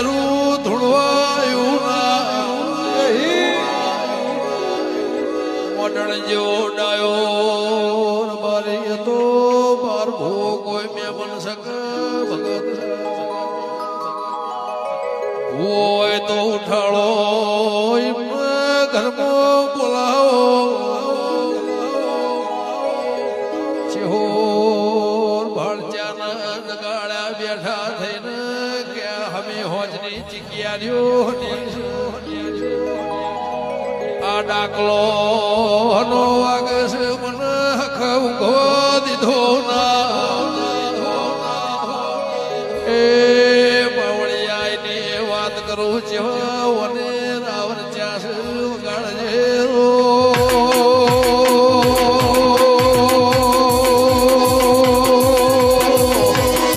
મેરું ધૂળવાયું ના મોડણ જેવો ડાયો બારી તો બાર ભો કોઈ મેં બન સક ભગત હોય તો ઉઠાડો ઘરમાં બોલાવો ચિહોર ભાળચાના નગાડા બેઠા થઈને કે હમે હોજની ચીકિયારીઓ આ ડાકલો નો વાગસ મને ખવો દીધો ના એ બાવળિયાની વાત કરું છું